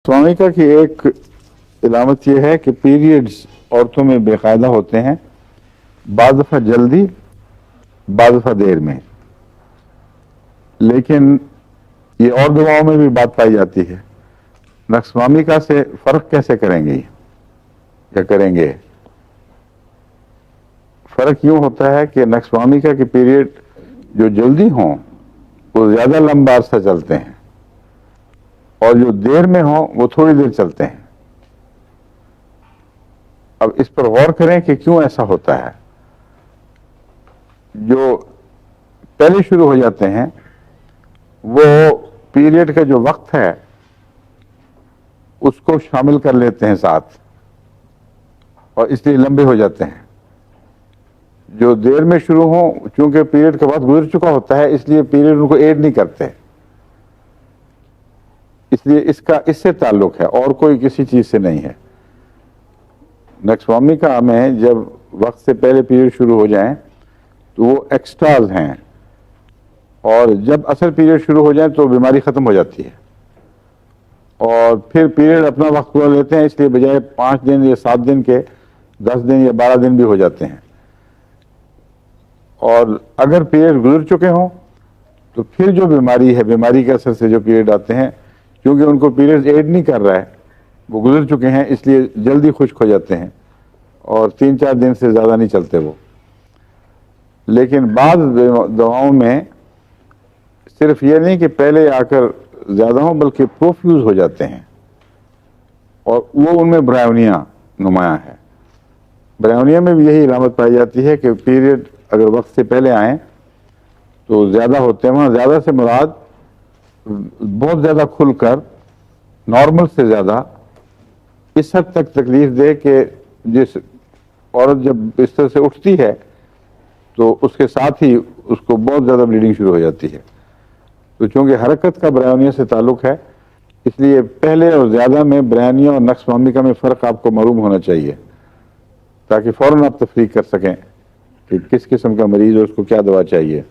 سوامیکا کی ایک علامت یہ ہے کہ پیریڈز عورتوں میں بے قاعدہ ہوتے ہیں، بعض دفعہ جلدی، بعض دفعہ دیر میں، لیکن یہ اور دواؤں میں بھی بات پائی جاتی ہے۔ نکسوامیکا سے فرق کیسے کریں گے یا کریں گے؟ فرق یوں ہوتا ہے کہ نکسوامیکا کے پیریڈ جو جلدی ہوں وہ زیادہ لمبا عرصہ چلتے ہیں، اور جو دیر میں ہوں وہ تھوڑی دیر چلتے ہیں۔ اب اس پر غور کریں کہ کیوں ایسا ہوتا ہے۔ جو پہلے شروع ہو جاتے ہیں وہ پیریڈ کا جو وقت ہے اس کو شامل کر لیتے ہیں ساتھ، اور اس لیے لمبے ہو جاتے ہیں۔ جو دیر میں شروع ہوں، چونکہ پیریڈ کا وقت گزر چکا ہوتا ہے، اس لیے پیریڈ ان کو ایڈ نہیں کرتے، اس لیے اس سے تعلق ہے اور کوئی کسی چیز سے نہیں ہے۔ نکسوامیکا میں جب وقت سے پہلے پیریڈ شروع ہو جائیں تو وہ ایکسٹراز ہیں، اور جب اصل پیریڈ شروع ہو جائیں تو بیماری ختم ہو جاتی ہے، اور پھر پیریڈ اپنا وقت پورا لیتے ہیں، اس لیے بجائے 5 دن یا 7 دن کے 10 دن یا 12 دن بھی ہو جاتے ہیں۔ اور اگر پیریڈ گزر چکے ہوں تو پھر جو بیماری ہے، بیماری کے اثر سے جو پیریڈ آتے ہیں، کیونکہ ان کو پیریڈ ایڈ نہیں کر رہا ہے، وہ گزر چکے ہیں، اس لیے جلدی خشک ہو جاتے ہیں اور 3-4 دن سے زیادہ نہیں چلتے وہ۔ لیکن بعض دواؤں میں صرف یہ نہیں کہ پہلے آ کر زیادہ ہوں، بلکہ پروفیوز ہو جاتے ہیں، اور وہ ان میں برائیونیا نمایاں ہے۔ برائیونیا میں بھی یہی علامت پائی جاتی ہے کہ پیریڈ اگر وقت سے پہلے آئیں تو زیادہ ہوتے ہیں۔ وہاں زیادہ سے مراد بہت زیادہ کھل کر، نارمل سے زیادہ، اس حد تک تکلیف دے کہ جس عورت جب بستر سے اٹھتی ہے تو اس کے ساتھ ہی اس کو بہت زیادہ بلیڈنگ شروع ہو جاتی ہے۔ تو چونکہ حرکت کا برائیونیا سے تعلق ہے، اس لیے پہلے اور زیادہ میں برائیونیا اور نکسوامیکا میں فرق آپ کو معلوم ہونا چاہیے، تاکہ فوراً آپ تفریق کر سکیں کہ کس قسم کا مریض ہے، اس کو کیا دوا چاہیے۔